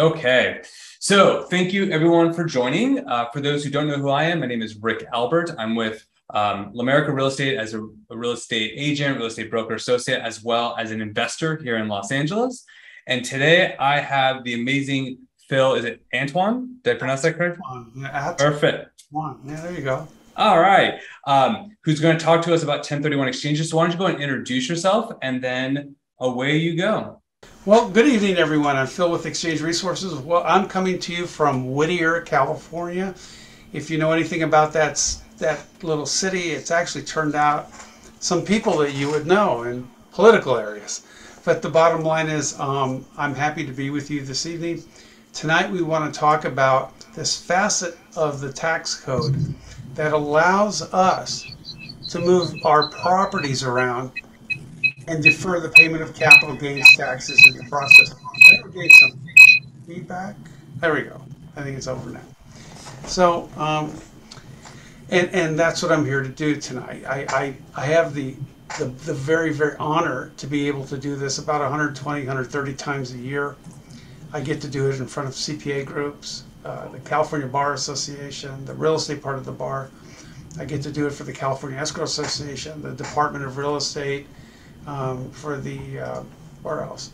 Okay, so thank you everyone for joining. For those who don't know who I am, my name is Rick Albert. I'm with Lamerica Real Estate as a real estate agent, real estate broker associate, as well as an investor here in Los Angeles. And today I have the amazing Phil, is it Antoine? Did I pronounce that correct? Perfect. Yeah, there you go. All right. Who's going to talk to us about 1031 exchanges. So why don't you go and introduce yourself and then away you go. Well, good evening, everyone. I'm Phil with Exchange Resources. Well, I'm coming to you from Whittier, California. If you know anything about that little city, it's actually turned out some people that you would know in political areas. But the bottom line is, I'm happy to be with you this evening. Tonight, we want to talk about this facet of the tax code that allows us to move our properties around and defer the payment of capital gains taxes in the process. I ever gave some feedback? There we go. I think it's over now. So, and that's what I'm here to do tonight. I have the very, very honor to be able to do this about 120, 130 times a year. I get to do it in front of CPA groups, the California Bar Association, the real estate part of the bar. I get to do it for the California Escrow Association, the Department of Real Estate, for the, where else?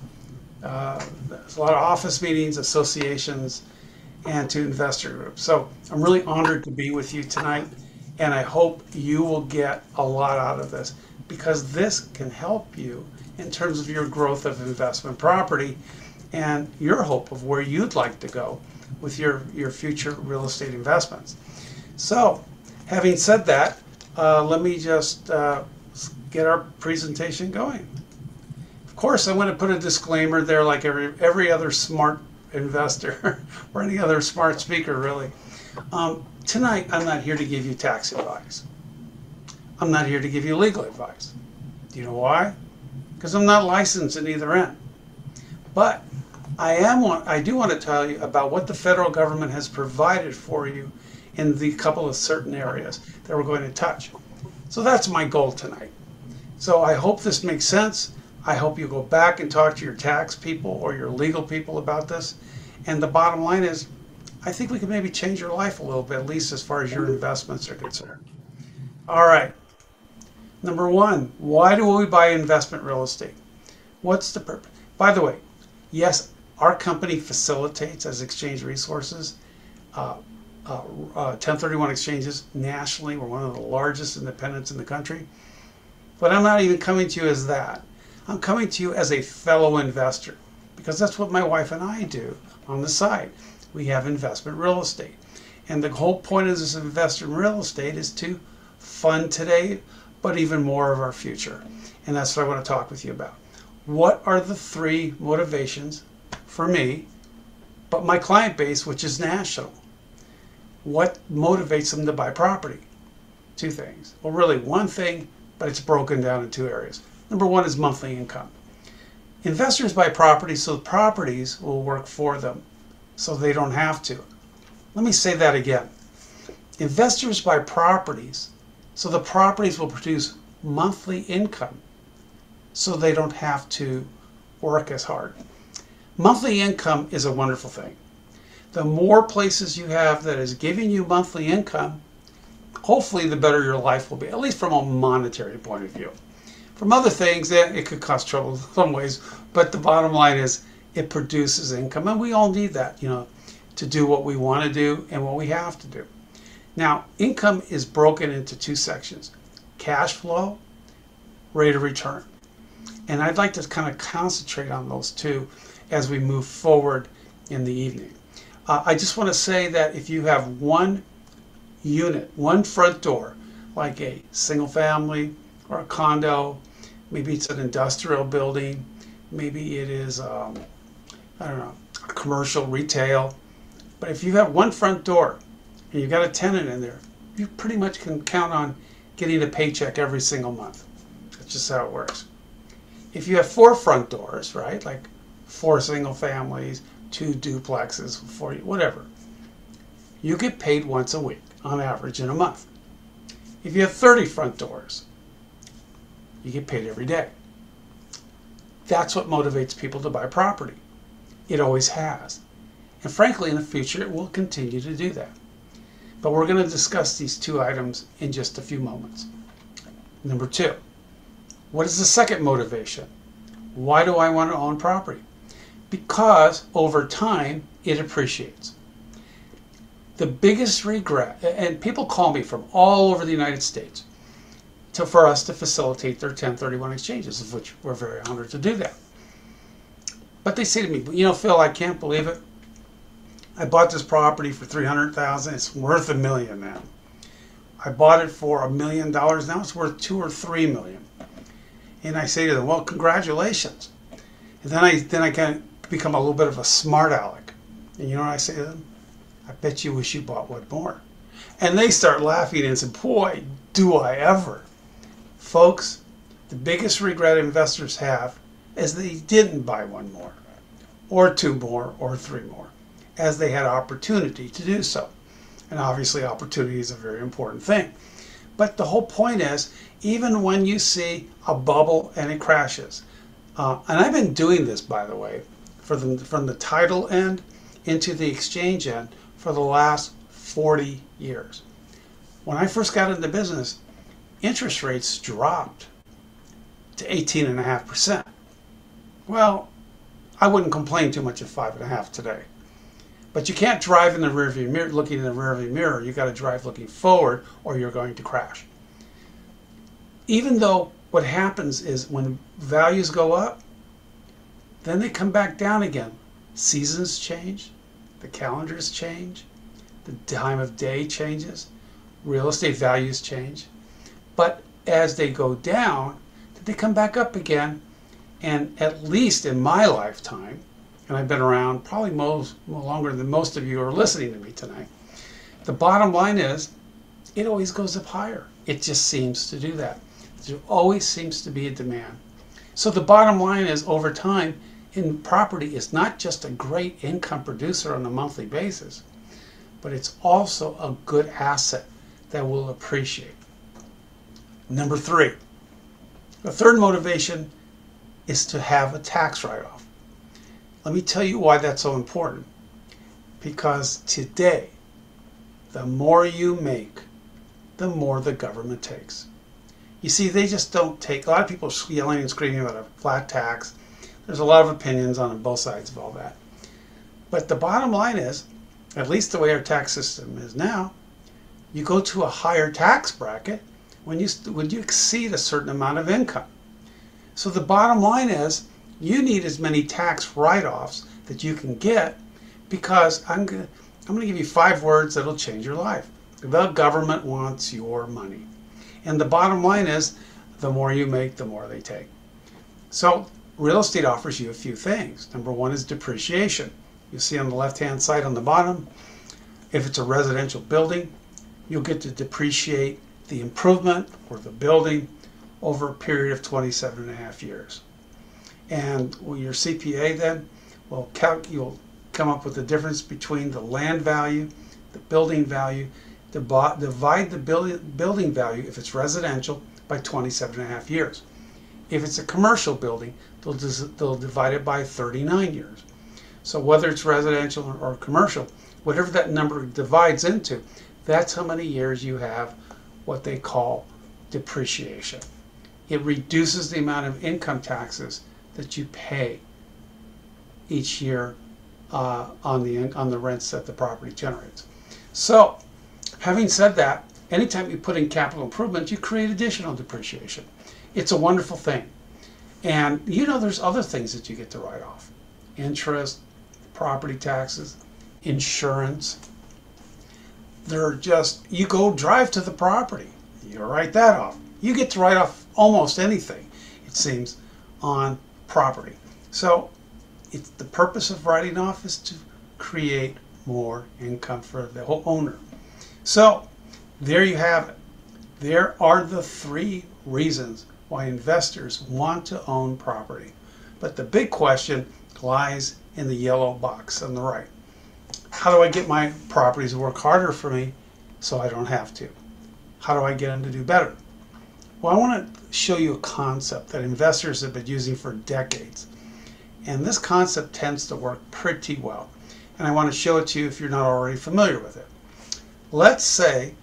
There's a lot of office meetings, associations, and to investor groups. So I'm really honored to be with you tonight, and I hope you will get a lot out of this, because this can help you in terms of your growth of investment property and your hope of where you'd like to go with your future real estate investments. So, having said that, let me just get our presentation going. Of course, I want to put a disclaimer there, like every other smart investor or any other smart speaker, really. Tonight, I'm not here to give you tax advice. I'm not here to give you legal advice. Do you know why? Because I'm not licensed in either end. But I do want to tell you about what the federal government has provided for you in the couple of certain areas that we're going to touch. So that's my goal tonight. So I hope this makes sense. I hope you go back and talk to your tax people or your legal people about this. And the bottom line is, I think we can maybe change your life a little bit, at least as far as your investments are concerned. All right. Number one, why do we buy investment real estate? What's the purpose? By the way, yes, our company facilitates, as Exchange Resources, 1031 exchanges nationally. We're one of the largest independents in the country. But I'm not even coming to you as that. I'm coming to you as a fellow investor, because that's what my wife and I do on the side. We have investment real estate. And the whole point of this investment real estate is to fund today, but even more of our future. And that's what I want to talk with you about. What are the three motivations for me, but my client base, which is national? What motivates them to buy property? Two things. Well, really one thing, but it's broken down in two areas. Number one is monthly income. Investors buy properties so the properties will work for them, so they don't have to. Let me say that again. Investors buy properties so the properties will produce monthly income, so they don't have to work as hard. Monthly income is a wonderful thing. The more places you have that is giving you monthly income, hopefully the better your life will be, at least from a monetary point of view. From other things, it could cause trouble in some ways, but the bottom line is it produces income, and we all need that, to do what we want to do and what we have to do. Now, income is broken into two sections: cash flow, rate of return. And I'd like to kind of concentrate on those two as we move forward in the evening. I just want to say that if you have one unit, one front door, like a single family or a condo, maybe it's an industrial building, maybe it is, I don't know, a commercial retail. But if you have one front door and you've got a tenant in there, you pretty much can count on getting a paycheck every single month. That's just how it works. If you have four front doors, right, like 4 single families, 2 duplexes, 40, whatever, you get paid once a week on average in a month. If you have 30 front doors, you get paid every day. That's what motivates people to buy property. It always has. And frankly, in the future, it will continue to do that. But we're going to discuss these two items in just a few moments. Number two, what is the second motivation? Why do I want to own property? Because over time, it appreciates. The biggest regret, and people call me from all over the United States for us to facilitate their 1031 exchanges, of which we're very honored to do that. But they say to me, you know, Phil, I can't believe it. I bought this property for $300,000. It's worth $1 million now. I bought it for $1 million. Now it's worth $2 or $3 million. And I say to them, well, congratulations. And then I can become a little bit of a smart aleck. And you know what I say to them? I bet you wish you bought one more. And they start laughing and say, boy, do I ever. Folks, the biggest regret investors have is they didn't buy one more, or two more, or three more, as they had opportunity to do so. And obviously opportunity is a very important thing. But the whole point is, even when you see a bubble and it crashes, and I've been doing this, by the way, from the title end into the exchange end for the last 40 years. When I first got into business, interest rates dropped to 18.5%. Well, I wouldn't complain too much at 5.5 today. But you can't drive in the rearview mirror, looking in the rearview mirror. You got to drive looking forward, or you're going to crash. Even though what happens is when values go up, then they come back down again. Seasons change, the calendars change, the time of day changes, real estate values change. But as they go down, they come back up again. And at least in my lifetime, and I've been around probably longer than most of you are listening to me tonight, the bottom line is it always goes up higher. It just seems to do that. There always seems to be a demand. So the bottom line is, over time, in property is not just a great income producer on a monthly basis, but it's also a good asset that will appreciate. Number three, the third motivation is to have a tax write-off. Let me tell you why that's so important. Because today, the more you make, the more the government takes. You see, they just don't take. A lot of people are yelling and screaming about a flat tax. There's a lot of opinions on both sides of all that. But the bottom line is, at least the way our tax system is now, you go to a higher tax bracket when you exceed a certain amount of income. So the bottom line is, you need as many tax write-offs that you can get, because I'm going to give you 5 words that'll change your life. The government wants your money. And the bottom line is, the more you make, the more they take. So real estate offers you a few things. Number one is depreciation. You see on the left-hand side on the bottom, if it's a residential building, you'll get to depreciate the improvement or the building over a period of 27.5 years. And your CPA then you'll come up with the difference between the land value, the building value, divide the building value, if it's residential, by 27.5 years. If it's a commercial building, they'll divide it by 39 years. So whether it's residential or commercial, whatever that number divides into, that's how many years you have what they call depreciation. It reduces the amount of income taxes that you pay each year on the rents that the property generates. So, having said that, anytime you put in capital improvement, you create additional depreciation. It's a wonderful thing. And you know, there's other things that you get to write off. Interest, property taxes, insurance. They're just, you go drive to the property, you write that off. You get to write off almost anything, it seems, on property. So it's the purpose of writing off is to create more income for the whole owner. So there you have it. There are the 3 reasons why investors want to own property. But the big question lies in the yellow box on the right. How do I get my properties to work harder for me so I don't have to? How do I get them to do better? Well, I want to show you a concept that investors have been using for decades. And this concept tends to work pretty well. and I want to show it to you if you're not already familiar with it. Let's say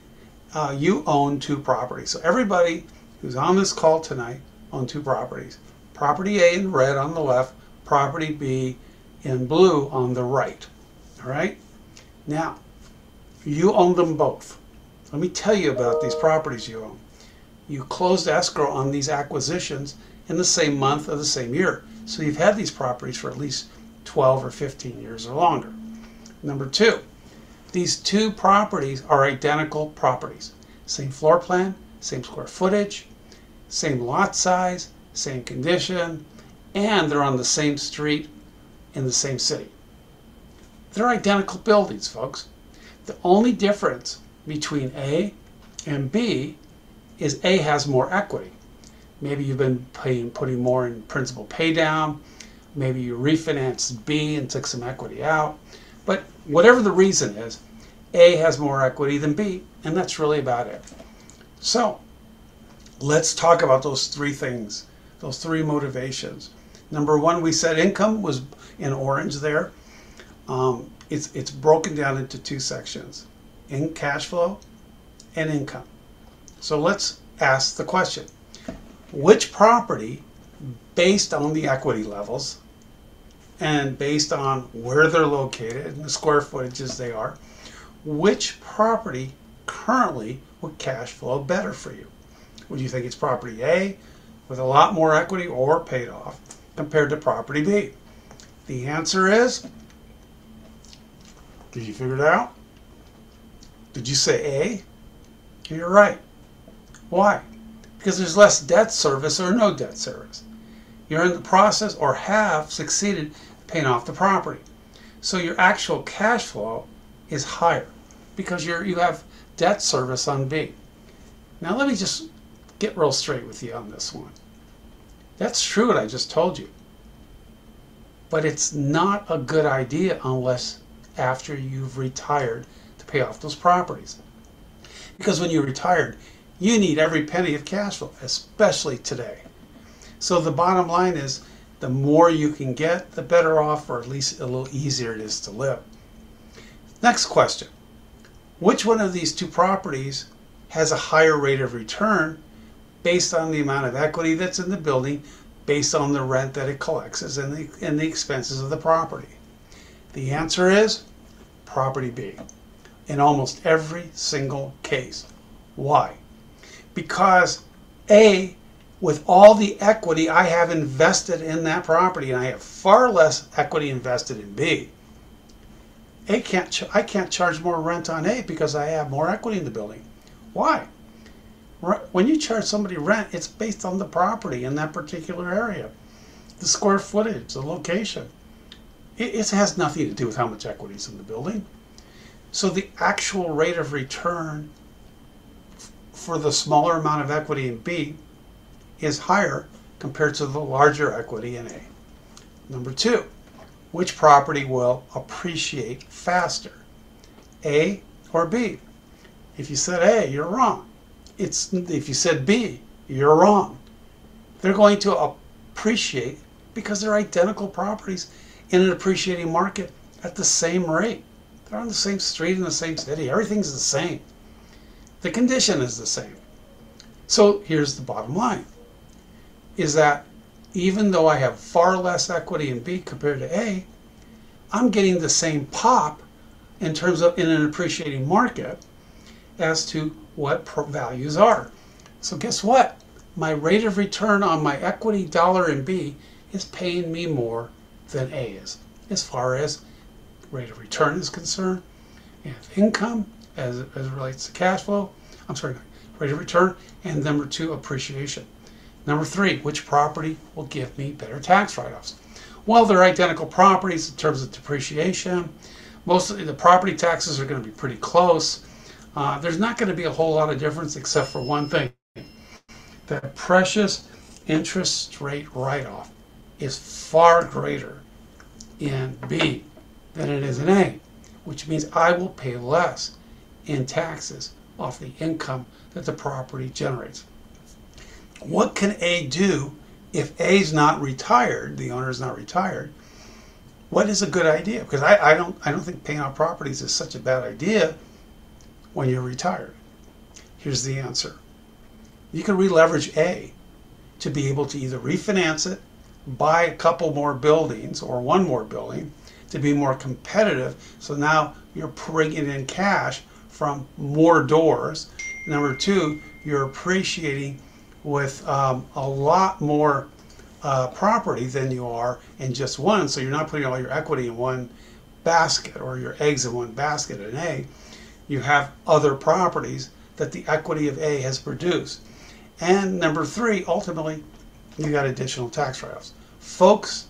you own two properties. So everybody who's on this call tonight own two properties. Property A in red on the left, property B in blue on the right. All right? Now, you own them both. Let me tell you about these properties you own. You closed escrow on these acquisitions in the same month of the same year. So you've had these properties for at least 12 or 15 years or longer. Number two, these two properties are identical properties. Same floor plan, same square footage, same lot size, same condition, and they're on the same street in the same city. They're identical buildings, folks. The only difference between A and B is A has more equity. Maybe you've been putting more in principal pay down. Maybe you refinanced B and took some equity out. But whatever the reason is, A has more equity than B, and that's really about it. So let's talk about those three things, those three motivations. Number one, we said income was in orange there. It's broken down into two sections, in cash flow and income. So let's ask the question, which property, based on the equity levels and based on where they're located and the square footages they are, which property currently would cash flow better for you? Would you think it's property A with a lot more equity or paid off compared to property B? The answer is, did you figure it out? Did you say A? You're right. Why? Because there's less debt service or no debt service. You're in the process or have succeeded paying off the property. So your actual cash flow is higher because you have debt service on B. Now let me just get real straight with you on this one. That's true what I just told you. But it's not a good idea unless after you've retired to pay off those properties. Because when you're retired, you need every penny of cash flow, especially today. So the bottom line is, the more you can get, the better off, or at least a little easier it is to live. Next question. Which one of these two properties has a higher rate of return based on the amount of equity that's in the building, based on the rent that it collects and the expenses of the property? The answer is property B in almost every single case. Why? Because A, with all the equity I have invested in that property, and I have far less equity invested in B, I can't charge more rent on A because I have more equity in the building. Why? When you charge somebody rent, it's based on the property in that particular area, the square footage, the location. It has nothing to do with how much equity is in the building. So the actual rate of return for the smaller amount of equity in B is higher compared to the larger equity in A. Number two, which property will appreciate faster, A or B? If you said A, you're wrong. If you said B, you're wrong. They're going to appreciate because they're identical properties in an appreciating market at the same rate. They're on the same street in the same city. Everything's the same. The condition is the same. So here's the bottom line, is that even though I have far less equity in B compared to A, I'm getting the same pop in terms of in an appreciating market as to what values are. So guess what? My rate of return on my equity dollar in B is paying me more than A is, as far as rate of return is concerned, and income as it relates to cash flow. Rate of return, and number two, appreciation. Number three, which property will give me better tax write-offs? Well, they're identical properties in terms of depreciation. Most of the property taxes are going to be pretty close. There's not going to be a whole lot of difference except for one thing. The precious interest rate write-off is far greater in B than it is in A, which means I will pay less in taxes off the income that the property generates. What can A do if A is not retired, the owner is not retired? What is a good idea? Because I don't think paying off properties is such a bad idea when you're retired. Here's the answer. You can re-leverage A to be able to either refinance it, buy a couple more buildings or one more building to be more competitive. So now you're bringing in cash from more doors. Number two, you're appreciating with a lot more property than you are in just one. So you're not putting all your equity in one basket or your eggs in one basket in A. You have other properties that the equity of A has produced. And number three, ultimately, you got additional tax write-offs. Folks,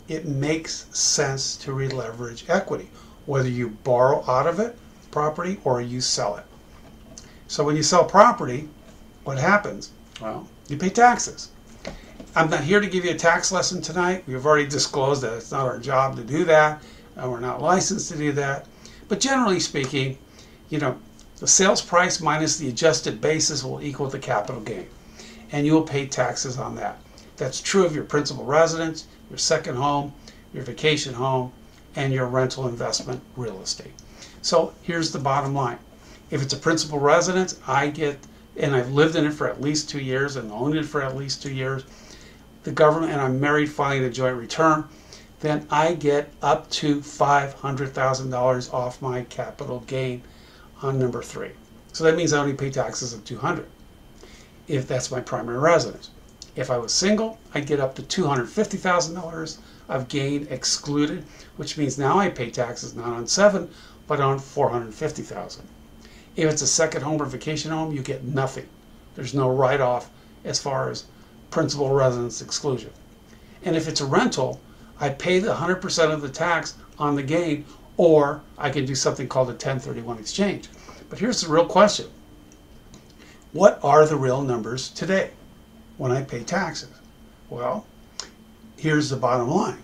it makes sense to re-leverage equity, whether you borrow out of it, property, or you sell it. So when you sell property, what happens? Well, you pay taxes. I'm not here to give you a tax lesson tonight. We've already disclosed that it's not our job to do that, and we're not licensed to do that. But generally speaking, you know, the sales price minus the adjusted basis will equal the capital gain, and you will pay taxes on that. That's true of your principal residence, your second home, your vacation home, and your rental investment real estate. So here's the bottom line. If it's a principal residence, I get, and I've lived in it for at least 2 years and owned it for at least 2 years, the government, and I'm married filing a joint return, then I get up to $500,000 off my capital gain on number three. So that means I only pay taxes of $200 if that's my primary residence. If I was single, I'd get up to $250,000 of gain excluded, which means now I pay taxes not on 7, but on $450,000. If it's a second home or vacation home, you get nothing. There's no write-off as far as principal residence exclusion. And if it's a rental, I pay the 100% of the tax on the gain, or I can do something called a 1031 exchange. But here's the real question. What are the real numbers today when I pay taxes? Well, here's the bottom line.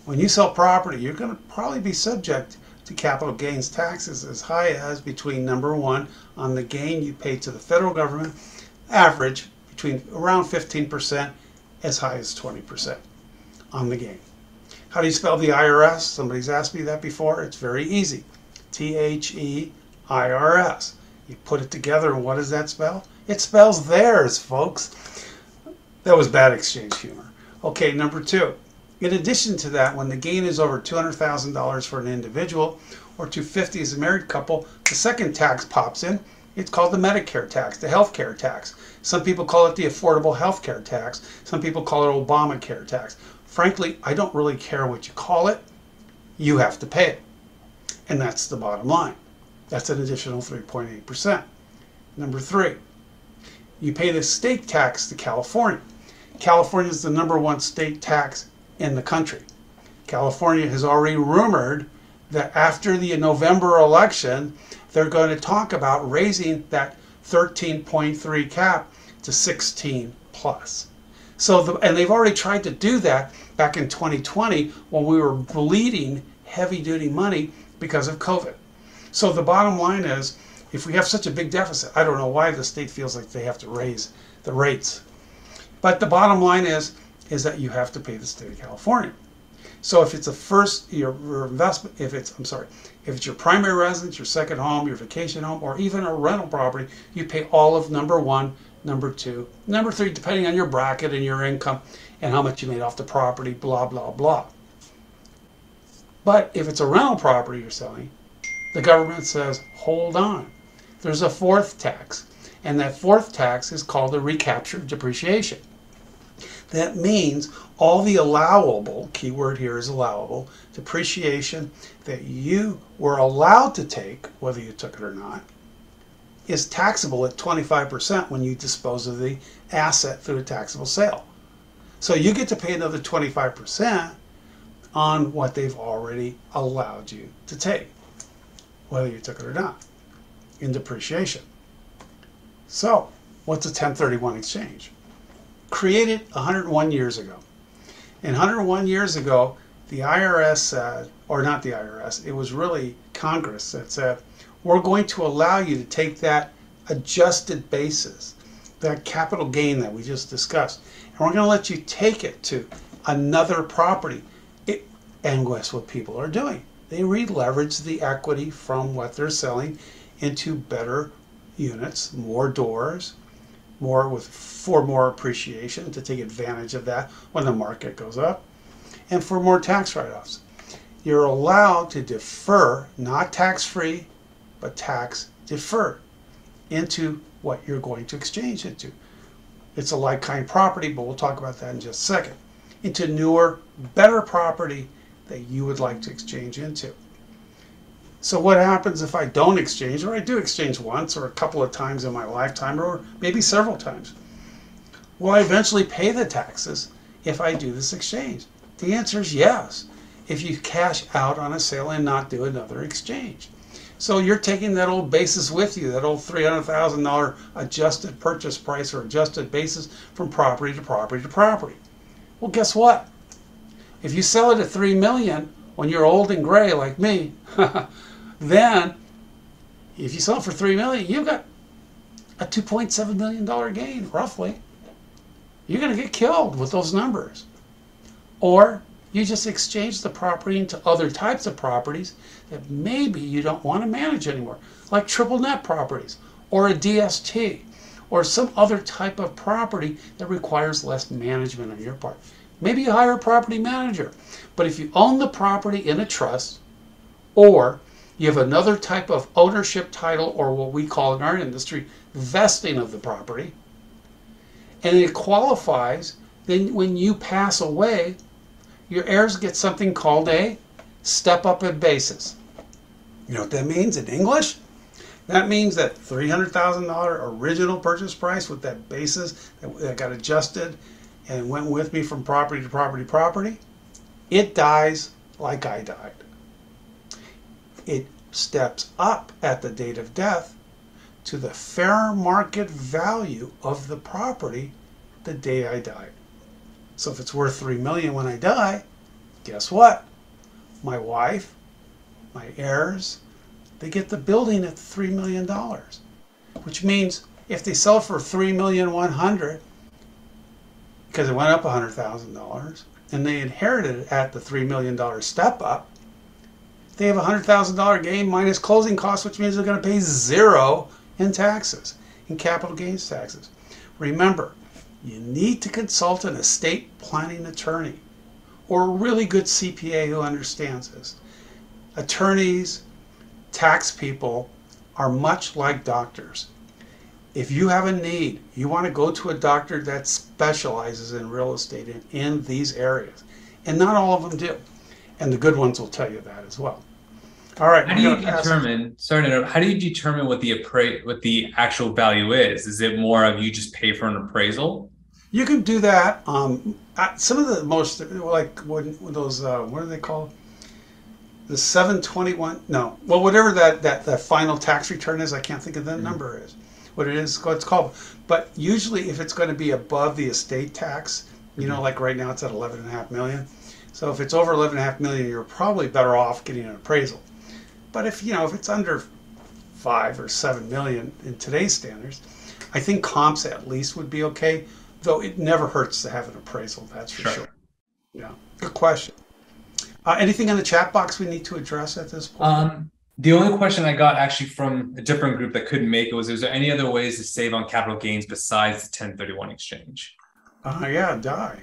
When you sell property, you're going to probably be subject to capital gains taxes as high as between number one on the gain you pay to the federal government, average between around 15% as high as 20% on the gain. How do you spell the IRS? Somebody's asked me that before. It's very easy. T-H-E-I-R-S. You put it together, and what does that spell? It spells theirs, folks. That was bad exchange humor. Okay, number two. In addition to that, when the gain is over $200,000 for an individual or $250,000 as a married couple, the second tax pops in. It's called the Medicare tax, the health care tax. Some people call it the affordable health care tax. Some people call it Obamacare tax. Frankly, I don't really care what you call it. You have to pay it. And that's the bottom line. That's an additional 3.8%. Number three, you pay the state tax to California. California is the number one state tax in the country. California has already rumored that after the November election, they're going to talk about raising that 13.3 cap to 16 plus. So, and they've already tried to do that back in 2020 when we were bleeding heavy-duty money because of COVID. So the bottom line is, if we have such a big deficit, I don't know why the state feels like they have to raise the rates. But the bottom line is that you have to pay the state of California. So if it's your investment, if it's your primary residence, your second home, your vacation home, or even a rental property, you pay all of number one, number two, number three, depending on your bracket and your income and how much you made off the property, blah, blah, blah. But if it's a rental property you're selling, the government says, hold on. There's a fourth tax, and that fourth tax is called the recapture depreciation. That means all the allowable, keyword here is allowable, depreciation that you were allowed to take, whether you took it or not, is taxable at 25% when you dispose of the asset through a taxable sale. So you get to pay another 25% on what they've already allowed you to take, whether you took it or not, in depreciation. So, what's a 1031 exchange? Created 101 years ago. And 101 years ago, the IRS said, or not the IRS, it was really Congress that said, we're going to allow you to take that adjusted basis, that capital gain that we just discussed, and we're going to let you take it to another property. And guess what people are doing? They re-leverage the equity from what they're selling into better units, more doors, for more appreciation to take advantage of that when the market goes up, and for more tax write-offs. You're allowed to defer, not tax-free, but tax-deferred, into what you're going to exchange into. It's a like-kind property, but we'll talk about that in just a second. Into newer, better property that you would like to exchange into. So what happens if I don't exchange, or I do exchange once or a couple of times in my lifetime, or maybe several times? Will I eventually pay the taxes if I do this exchange? The answer is yes, if you cash out on a sale and not do another exchange. So you're taking that old basis with you, that old $300,000 adjusted purchase price or adjusted basis from property to property to property. Well, guess what? If you sell it at $3 million when you're old and gray like me, then if you sell it for $3 million, you've got a $2.7 million gain, roughly. You're going to get killed with those numbers. Or you just exchange the property into other types of properties that maybe you don't want to manage anymore, like triple net properties, or a DST, or some other type of property that requires less management on your part. Maybe you hire a property manager. But if you own the property in a trust, or you have another type of ownership title, or what we call in our industry, vesting of the property, and it qualifies, then when you pass away, your heirs get something called a step up in basis. You know what that means in English? That means that $300,000 original purchase price with that basis that got adjusted and went with me from property to property to property, it dies like I died. It steps up at the date of death to the fair market value of the property the day I died. So if it's worth $3 million when I die, guess what? My wife, my heirs, they get the building at $3 million, which means if they sell for $3,100,000 because it went up $100,000 and they inherited it at the $3 million step up, they have a $100,000 gain minus closing costs, which means they're going to pay zero in taxes, in capital gains taxes. Remember, you need to consult an estate planning attorney or a really good CPA who understands this. Attorneys, tax people are much like doctors. If you have a need, you want to go to a doctor that specializes in real estate in these areas. And not all of them do. And the good ones will tell you that as well. All right. How do you determine, sorry to interrupt, how do you determine what the actual value is? Is it more of you just pay for an appraisal? You can do that. Some of the most, like when those, what are they called? The 721, no. Well, whatever that final tax return is, I can't think of the number is. What it is, what it's called. But usually if it's going to be above the estate tax, you know, like right now it's at 11.5 million. So if it's over 11.5 million, you're probably better off getting an appraisal. But if it's under 5 or 7 million in today's standards, I think comps at least would be okay, though it never hurts to have an appraisal, that's for sure. Yeah, good question. Anything in the chat box we need to address at this point? The only question I got actually from a different group that couldn't make it was, is there any other ways to save on capital gains besides the 1031 exchange? Yeah, die.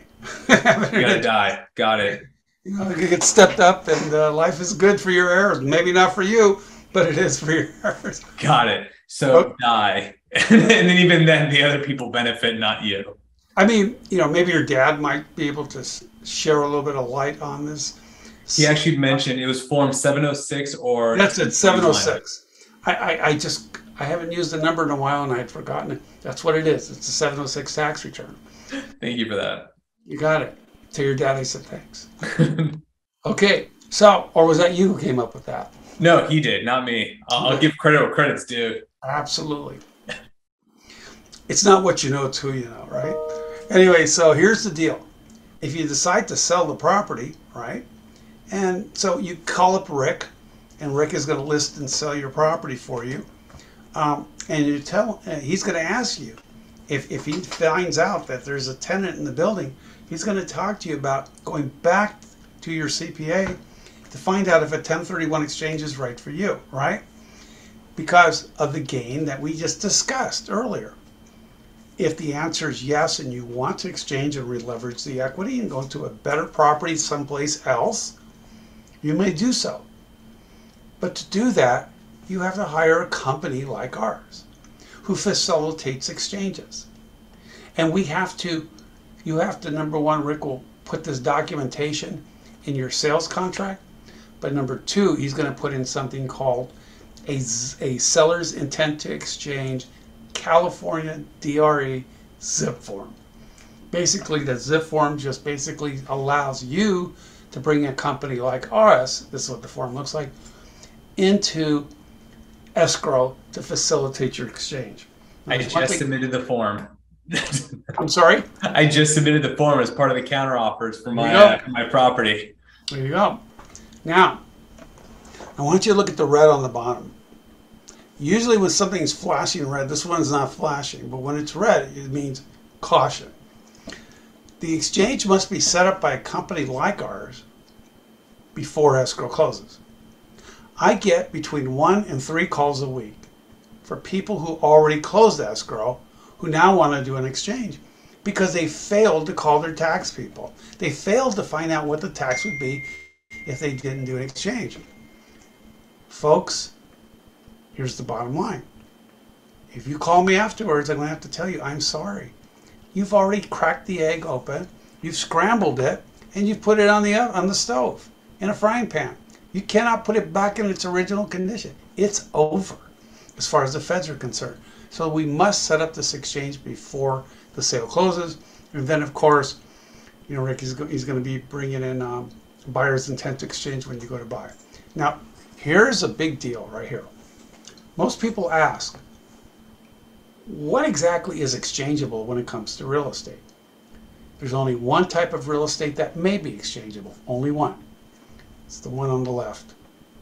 You gotta die. Got it. You get stepped up and life is good for your heirs. Maybe not for you, but it is for your heirs. Got it. So die. And then even then the other people benefit, not you. I mean, maybe your dad might be able to share a little bit of light on this. He actually mentioned it was form 706 or... That's it, 706. I haven't used the number in a while and I had forgotten it. That's what it is. It's a 706 tax return. Thank you for that. You got it. To your dad, I said thanks. Okay, so, or was that you who came up with that? No, he did, not me. I'll give credit where credit's due. Absolutely. It's not what you know, it's who you know, right? Anyway, so here's the deal. If you decide to sell the property, right? And so you call up Rick, and Rick is going to list and sell your property for you. And he's going to ask you, if he finds out that there's a tenant in the building, he's going to talk to you about going back to your CPA to find out if a 1031 exchange is right for you, right? Because of the gain that we just discussed earlier. If the answer is yes and you want to exchange and re-leverage the equity and go into a better property someplace else, you may do so. But to do that, you have to hire a company like ours who facilitates exchanges. And you have to, number one, Rick will put this documentation in your sales contract. But number two, he's going to put in something called a seller's intent to exchange California DRE zip form. Basically, the zip form just basically allows you to bring a company like ours, this is what the form looks like, into escrow to facilitate your exchange. Now, I just submitted the form. I'm sorry? I just submitted the form as part of the counter offers for my property. There you go. Now, I want you to look at the red on the bottom. Usually when something's flashing red, this one's not flashing, but when it's red, it means caution. The exchange must be set up by a company like ours before escrow closes. I get between 1 and 3 calls a week for people who already closed escrow who now want to do an exchange because they failed to call their tax people. They failed to find out what the tax would be if they didn't do an exchange. Folks, here's the bottom line. If you call me afterwards, I'm going to have to tell you, I'm sorry. You've already cracked the egg open, you've scrambled it, and you've put it on the stove in a frying pan. You cannot put it back in its original condition. It's over as far as the feds are concerned. So we must set up this exchange before the sale closes. And then, of course, you know, Rick, he's going to be bringing in buyer's intent to exchange when you go to buy. Now, here's a big deal right here. Most people ask, what exactly is exchangeable when it comes to real estate? There's only one type of real estate that may be exchangeable, only one. It's the one on the left,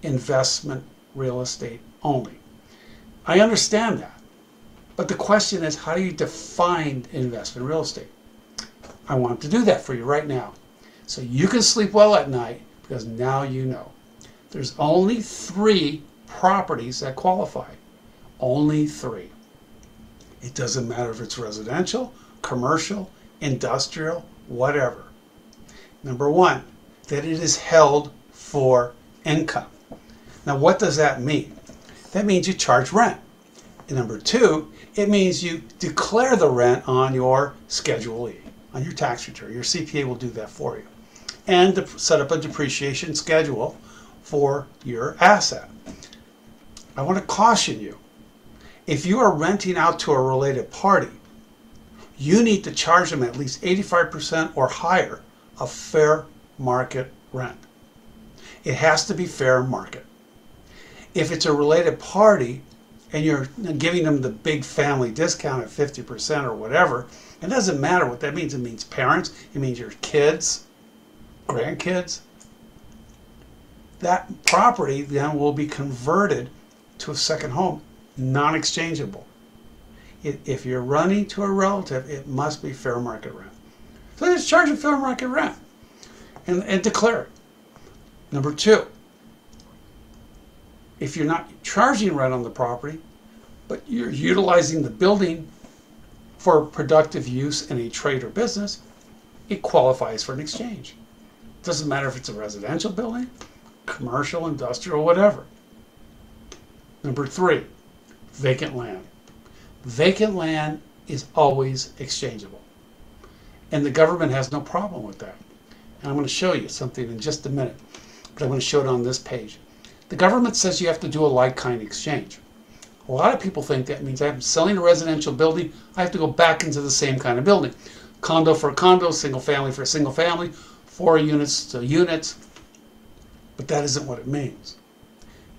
investment real estate only. I understand that, but the question is, how do you define investment real estate? I want to do that for you right now, so you can sleep well at night, because now you know. There's only 3 properties that qualify, only 3. It doesn't matter if it's residential, commercial, industrial, whatever. Number 1, that it is held for income. Now, what does that mean? That means you charge rent. And number 2, it means you declare the rent on your Schedule E, on your tax return. Your CPA will do that for you. And to set up a depreciation schedule for your asset. I want to caution you. If you are renting out to a related party, you need to charge them at least 85% or higher of fair market rent. It has to be fair market. If it's a related party and you're giving them the big family discount at 50% or whatever, it doesn't matter what that means. It means parents, it means your kids, grandkids. That property then will be converted to a second home, non-exchangeable. If you're running to a relative, it must be fair market rent. So just charge a fair market rent and declare it. Number 2, if you're not charging rent on the property, but you're utilizing the building for productive use in a trade or business, it qualifies for an exchange. It doesn't matter if it's a residential building, commercial, industrial, whatever. Number 3, vacant land. Vacant land is always exchangeable. And the government has no problem with that. And I'm going to show you something in just a minute, but I'm going to show it on this page. The government says you have to do a like-kind exchange. A lot of people think that means I'm selling a residential building, I have to go back into the same kind of building. Condo for a condo, single family for a single family, 4 units to units. But that isn't what it means.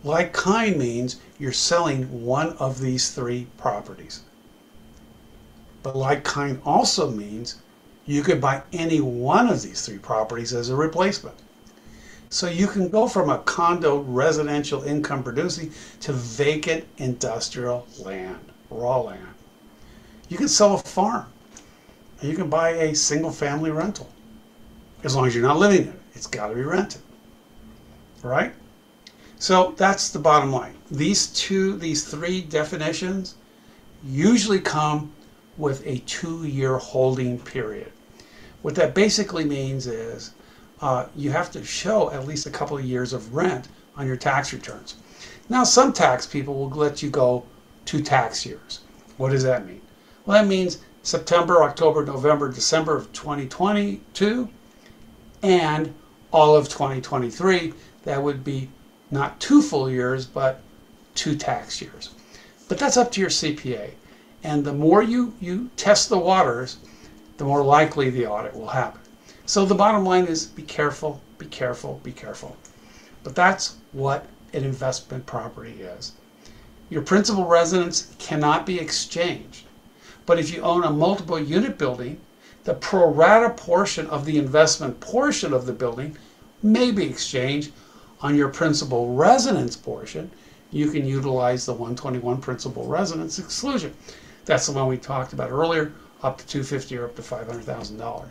Like kind means you're selling one of these 3 properties. But like kind also means you could buy any one of these 3 properties as a replacement. So you can go from a condo residential income producing to vacant industrial land, raw land. You can sell a farm and you can buy a single family rental as long as you're not living in it. it's got to be rented, right? So that's the bottom line. These three definitions usually come with a 2-year holding period. What that basically means is you have to show at least a couple of years of rent on your tax returns. Now, some tax people will let you go 2 tax years. What does that mean? Well, that means September, October, November, December of 2022 and all of 2023. That would be not 2 full years, but 2 tax years. But that's up to your CPA. And the more you test the waters, the more likely the audit will happen. So the bottom line is be careful, be careful, be careful. But that's what an investment property is. Your principal residence cannot be exchanged. But if you own a multiple unit building, the pro rata portion of the investment portion of the building may be exchanged. On your principal residence portion, you can utilize the 121 principal residence exclusion. That's the one we talked about earlier, up to $250,000 or up to $500,000.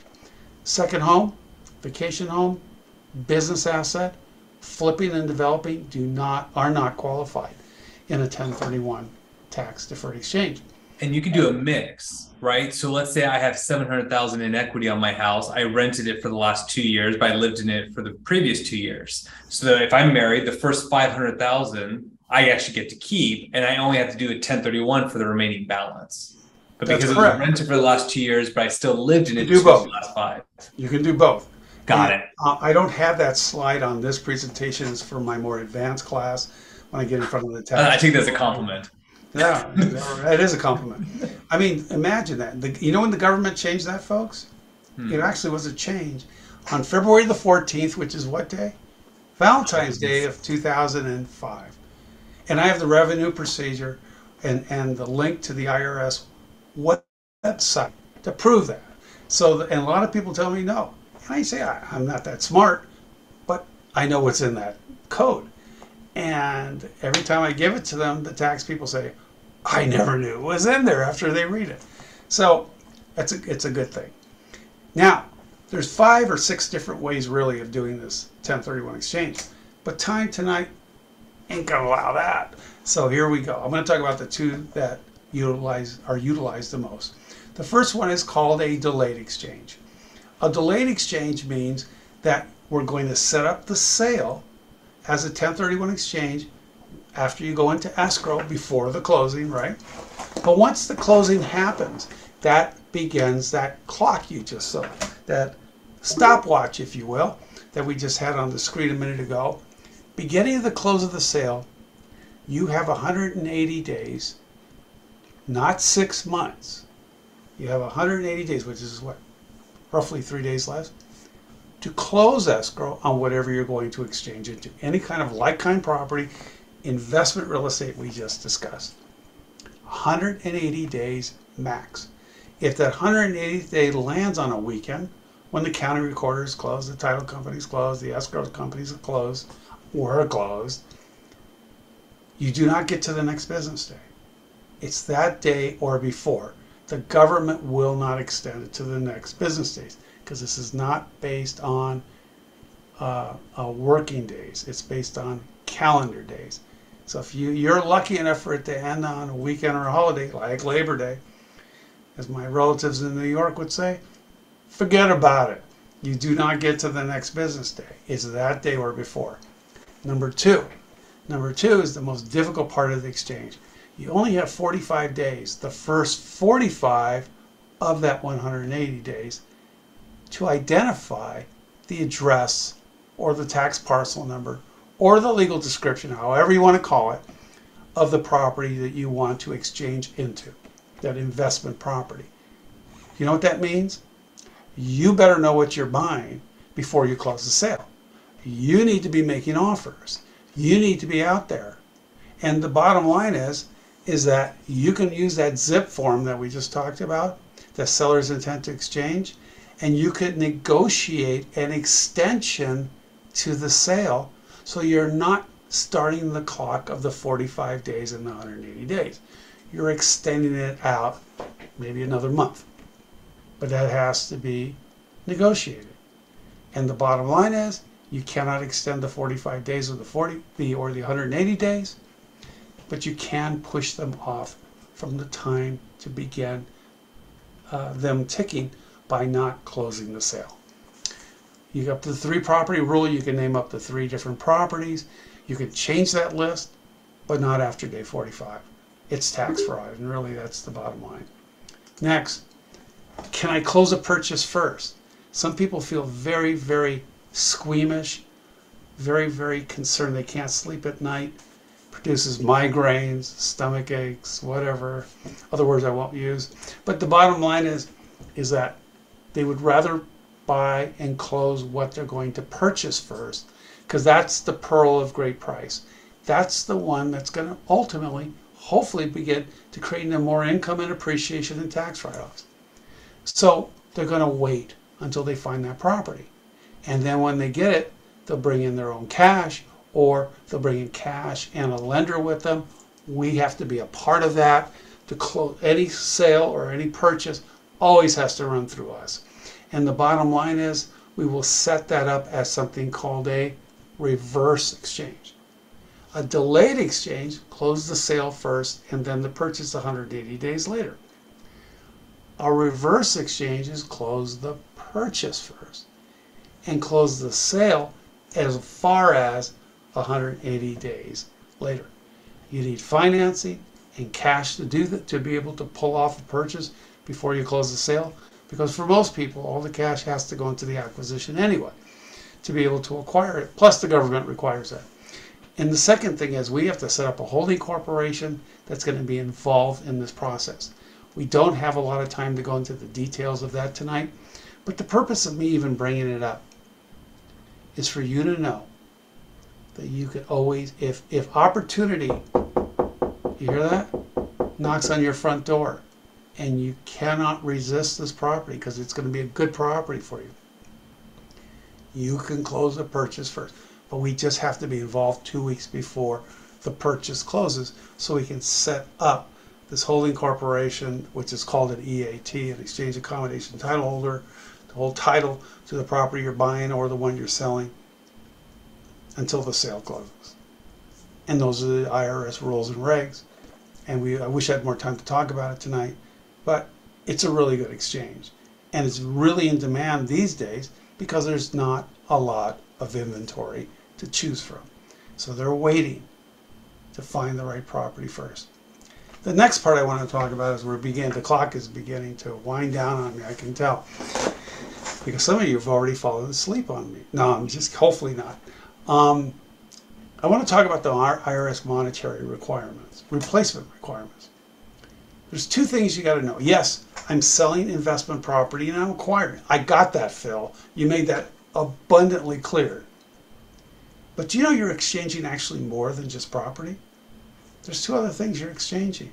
Second home, vacation home, business asset, flipping and developing are not qualified in a 1031 tax deferred exchange. And you can do a mix, right? So let's say I have $700,000 in equity on my house. I rented it for the last 2 years, but I lived in it for the previous 2 years. So that if I'm married, the first $500,000 I actually get to keep, and I only have to do a 1031 for the remaining balance. But because it was rented for the last 2 years, but I still lived in it for the last 5. You can do both. Got it. I don't have that slide on this presentation. It's for my more advanced class when I get in front of the tax. I think that's a compliment. Yeah, it is a compliment. I mean, imagine that. You know when the government changed that, folks? It actually was a change on February the 14th, which is what day? Valentine's Day of 2005. And I have the revenue procedure and the link to the IRS website to prove that. So, and a lot of people tell me no. And I say, I'm not that smart, but I know what's in that code. And every time I give it to them, the tax people say, I never knew it was in there after they read it. So it's a good thing. Now, there's 5 or 6 different ways really of doing this 1031 exchange. But time tonight ain't going to allow that. So here we go. I'm going to talk about the 2 that are utilized the most. The first one is called a delayed exchange. A delayed exchange means that we're going to set up the sale as a 1031 exchange after you go into escrow before the closing, right? But once the closing happens, that begins that clock you just saw, that stopwatch, if you will, that we just had on the screen a minute ago. Beginning of the close of the sale, you have 180 days, not 6 months. You have 180 days, which is what? Roughly 3 days less, to close escrow on whatever you're going to exchange into. Any kind of like-kind property, investment real estate we just discussed. 180 days max. If that 180th day lands on a weekend, when the county recorder is closed, the title company is closed, the escrow companies are closed, or are closed, you do not get to the next business day. It's that day or before. The government will not extend it to the next business days because this is not based on working days. It's based on calendar days. So if you're lucky enough for it to end on a weekend or a holiday, like Labor Day, as my relatives in New York would say, forget about it. You do not get to the next business day. It's that day or before. Number two is the most difficult part of the exchange. You only have 45 days, the first 45 of that 180 days, to identify the address or the tax parcel number or the legal description, however you want to call it, of the property that you want to exchange into, that investment property. You know what that means? You better know what you're buying before you close the sale. You need to be making offers. You need to be out there. And the bottom line is that you can use that zip form that we just talked about, the seller's intent to exchange, and you could negotiate an extension to the sale so you're not starting the clock of the 45 days and the 180 days. You're extending it out maybe another month. But that has to be negotiated. And the bottom line is you cannot extend the 45 days or the 180 days, but you can push them off from the time to begin them ticking by not closing the sale. You got the 3 property rule. You can name up to 3 different properties. You can change that list, but not after day 45. It's tax fraud, and really that's the bottom line. Next, can I close a purchase first? Some people feel very, very squeamish, very, very concerned. They can't sleep at night, produces migraines, stomach aches, whatever, other words I won't use. But the bottom line is that they would rather buy and close what they're going to purchase first, because that's the pearl of great price. That's the one that's going to ultimately, hopefully, begin to create them more income and appreciation and tax write-offs. So they're going to wait until they find that property. And then when they get it, they'll bring in their own cash, or they'll bring in cash and a lender with them. We have to be a part of that. To close any sale or any purchase always has to run through us. And the bottom line is we will set that up as something called a reverse exchange. A delayed exchange, close the sale first and then the purchase 180 days later. A reverse exchange is close the purchase first and close the sale as far as 180 days later. You need financing and cash to do that, to be able to pull off a purchase before you close the sale, because for most people all the cash has to go into the acquisition anyway to be able to acquire it, plus the government requires that. And the second thing is we have to set up a holding corporation that's going to be involved in this process. We don't have a lot of time to go into the details of that tonight, but the purpose of me even bringing it up is for you to know that you can always, if opportunity, you hear that, knocks on your front door and you cannot resist this property because it's going to be a good property for you, you can close the purchase first. But we just have to be involved 2 weeks before the purchase closes so we can set up this holding corporation, which is called an EAT, an exchange accommodation title holder, to hold title to the property you're buying or the one you're selling until the sale closes. And those are the IRS rules and regs. And I wish I had more time to talk about it tonight, but it's a really good exchange. And it's really in demand these days because there's not a lot of inventory to choose from. So they're waiting to find the right property first. The next part I want to talk about is the clock is beginning to wind down on me, I can tell. Because some of you have already fallen asleep on me. No, I'm just, hopefully not. I want to talk about the IRS monetary requirements, replacement requirements. There's 2 things you got to know. Yes, I'm selling investment property and I'm acquiring. I got that, Phil. You made that abundantly clear. But do you know you're exchanging actually more than just property? There's 2 other things you're exchanging.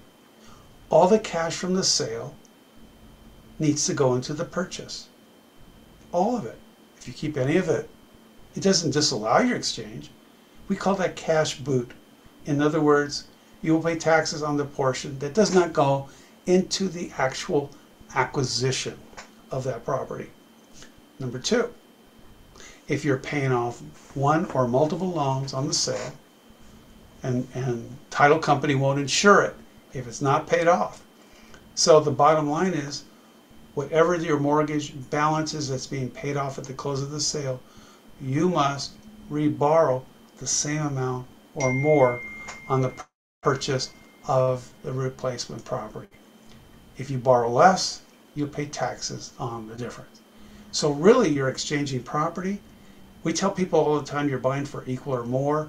All the cash from the sale needs to go into the purchase. All of it. If you keep any of it, it doesn't disallow your exchange. We call that cash boot. In other words, you will pay taxes on the portion that does not go into the actual acquisition of that property. Number 2, if you're paying off one or multiple loans on the sale, and title company won't insure it if it's not paid off. So the bottom line is, whatever your mortgage balance is that's being paid off at the close of the sale, you must reborrow the same amount or more on the purchase of the replacement property. If you borrow less, you'll pay taxes on the difference. So really you're exchanging property. We tell people all the time you're buying for equal or more,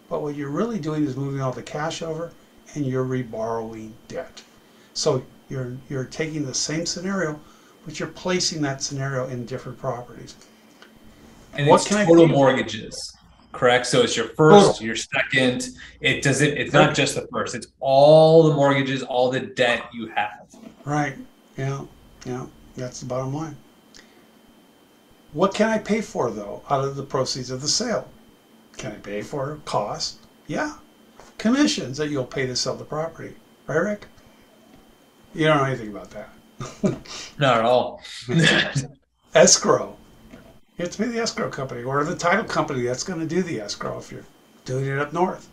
but what you're really doing is moving all the cash over and you're reborrowing debt. So you're taking the same scenario, but you're placing that scenario in different properties. And what it's total mortgages, correct? So it's your first, your second. It's not just the first. It's all the mortgages, all the debt you have. Right. Yeah. That's the bottom line. What can I pay for, though, out of the proceeds of the sale? Can I pay for costs? Yeah. Commissions that you'll pay to sell the property. Right, Rick? You don't know anything about that. Not at all. Escrow. You have to pay the escrow company or the title company that's going to do the escrow if you're doing it up north.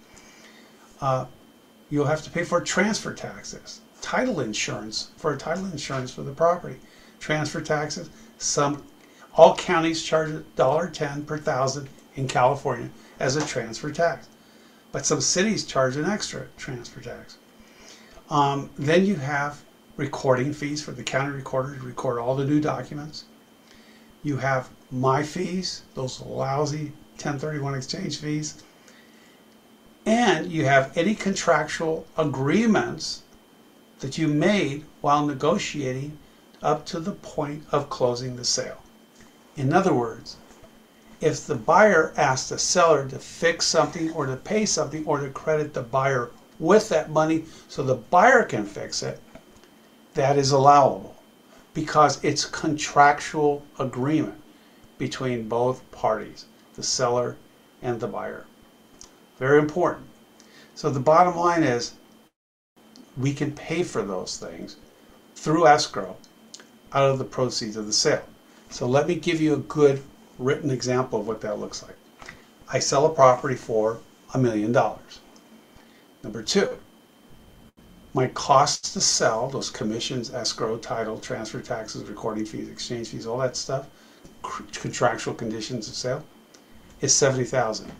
You'll have to pay for transfer taxes, title insurance for the property, transfer taxes. All counties charge $1.10 per thousand in California as a transfer tax, but some cities charge an extra transfer tax. Then you have recording fees for the county recorder to record all the new documents. You have my fees, those lousy 1031 exchange fees. And you have any contractual agreements that you made while negotiating up to the point of closing the sale. In other words, if the buyer asks the seller to fix something or to pay something or to credit the buyer with that money so the buyer can fix it, that is allowable because it's contractual agreement between both parties, the seller and the buyer. Very important. So the bottom line is we can pay for those things through escrow out of the proceeds of the sale. So let me give you a good written example of what that looks like. I sell a property for $1 million. Number two, my costs to sell, those commissions, escrow, title, transfer taxes, recording fees, exchange fees, all that stuff, contractual conditions of sale, is $70,000,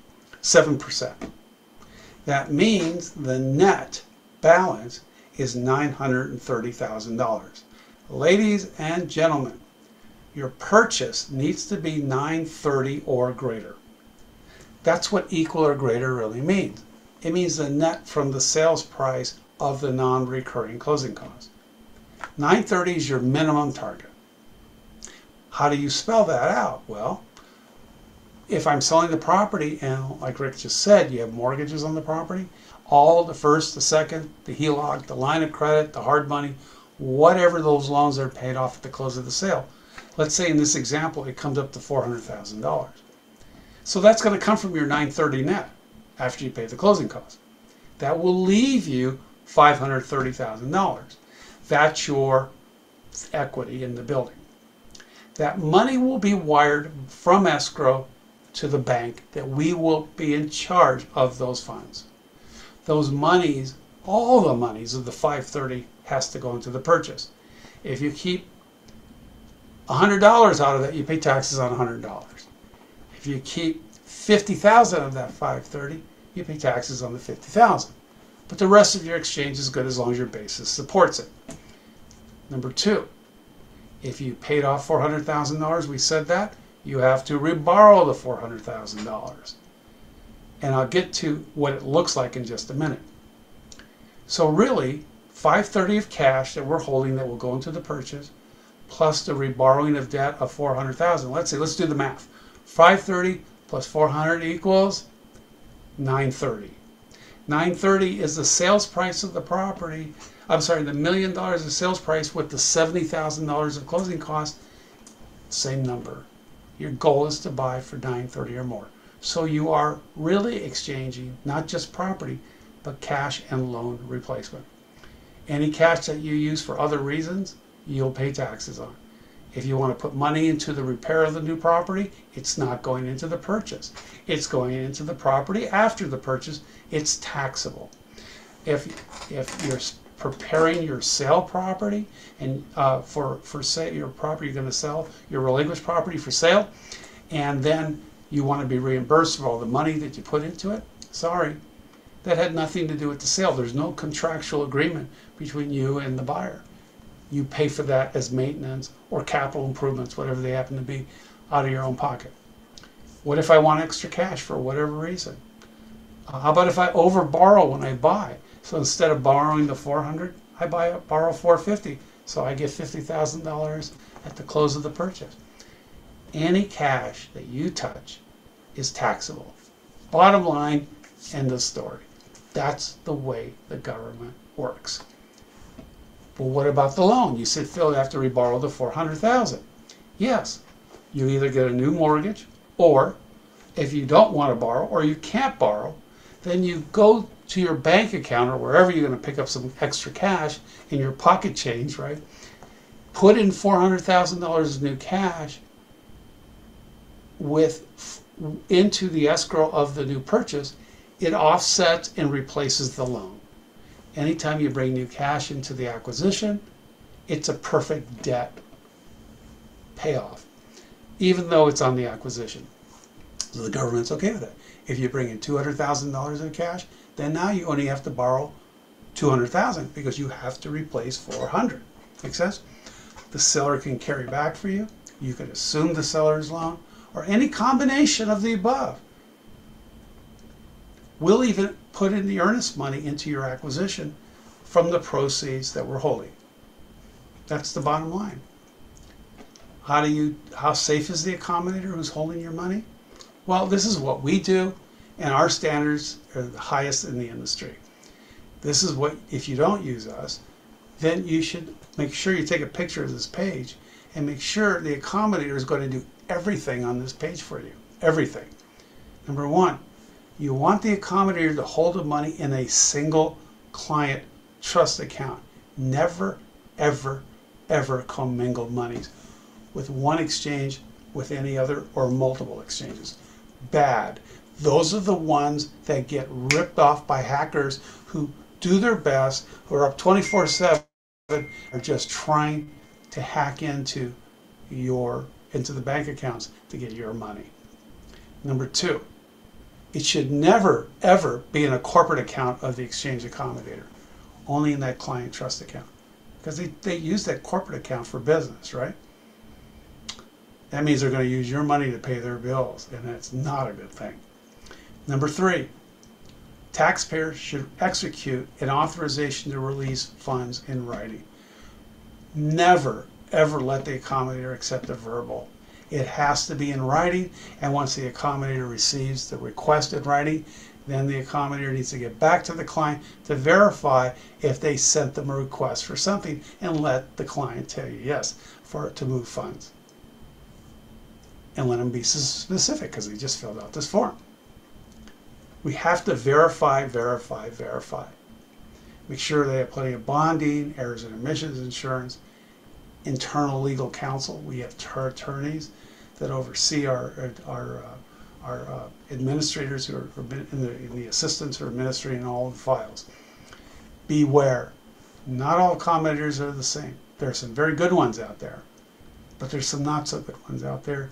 7%. That means the net balance is $930,000. Ladies and gentlemen, your purchase needs to be $930,000 or greater. That's what equal or greater really means. It means the net from the sales price of the non-recurring closing costs. $930,000 is your minimum target. How do you spell that out? Well, if I'm selling the property and, like Rick just said, you have mortgages on the property, all the first, the second, the HELOC, the line of credit, the hard money, whatever those loans are paid off at the close of the sale. Let's say in this example it comes up to $400,000. So that's going to come from your $930,000 net after you pay the closing costs. That will leave you $530,000. That's your equity in the building. That money will be wired from escrow to the bank that we will be in charge of those funds. Those monies, all the monies of the $530,000 has to go into the purchase. If you keep $100 out of that, you pay taxes on $100. If you keep $50,000 of that $530,000, you pay taxes on the $50,000. But the rest of your exchange is good as long as your basis supports it. Number two, if you paid off $400,000, we said that, you have to reborrow the $400,000. And I'll get to what it looks like in just a minute. So really, $530,000 of cash that we're holding that will go into the purchase, plus the reborrowing of debt of $400,000. Let's do the math. $530,000 plus $400,000 equals $930,000. $930,000 is the sales price of the property. I'm sorry, the $1 million of sales price with the $70,000 of closing costs. Same number. Your goal is to buy for $930,000 or more. So you are really exchanging not just property, but cash and loan replacement. Any cash that you use for other reasons, you'll pay taxes on. If you want to put money into the repair of the new property, it's not going into the purchase. It's going into the property after the purchase. It's taxable. If you're preparing your sale property and for sale, your property you're going to sell, your relinquished property for sale, and then you want to be reimbursed for all the money that you put into it, sorry, that had nothing to do with the sale. There's no contractual agreement between you and the buyer. You pay for that as maintenance or capital improvements, whatever they happen to be, out of your own pocket. What if I want extra cash for whatever reason? How about if I overborrow when I buy? So instead of borrowing the $400,000, I borrow $450,000. So I get $50,000 at the close of the purchase. Any cash that you touch is taxable. Bottom line, end of story. That's the way the government works. But what about the loan? You said, Phil, you have to reborrow the $400,000. Yes, you either get a new mortgage, or if you don't want to borrow or you can't borrow, then you go to your bank account or wherever you're going to pick up some extra cash in your pocket change, right? Put in $400,000 of new cash into the escrow of the new purchase, it offsets and replaces the loan. Anytime you bring new cash into the acquisition, it's a perfect debt payoff, even though it's on the acquisition. So the government's okay with it. If you bring in $200,000 in cash, then now you only have to borrow $200,000 because you have to replace $400,000. Make sense? The seller can carry back for you. You can assume the seller's loan or any combination of the above. We'll even put in the earnest money into your acquisition from the proceeds that we're holding. That's the bottom line. How safe is the accommodator who's holding your money? Well, this is what we do, and our standards are the highest in the industry. This is what, if you don't use us, then you should make sure you take a picture of this page and make sure the accommodator is going to do everything on this page for you. Everything. Number one, you want the accommodator to hold the money in a single client trust account. Never, ever, ever commingle monies with one exchange with any other or multiple exchanges. Bad. Those are the ones that get ripped off by hackers who do their best, who are up 24/7, are just trying to hack into the bank accounts to get your money. Number two, it should never, ever be in a corporate account of the exchange accommodator, only in that client trust account, because they use that corporate account for business, right? That means they're going to use your money to pay their bills, and that's not a good thing. Number three, taxpayers should execute an authorization to release funds in writing. Never, ever let the accommodator accept a verbal. It has to be in writing, and once the accommodator receives the request in writing, then the accommodator needs to get back to the client to verify if they sent them a request for something and let the client tell you yes to move funds. And let them be specific because they just filled out this form. We have to verify, verify, verify. Make sure they have plenty of bonding, errors and omissions insurance, internal legal counsel. We have attorneys that oversee our administrators who are in the assistants who are administrating all the files. Beware. Not all accommodators are the same. There are some very good ones out there, but there's some not so good ones out there,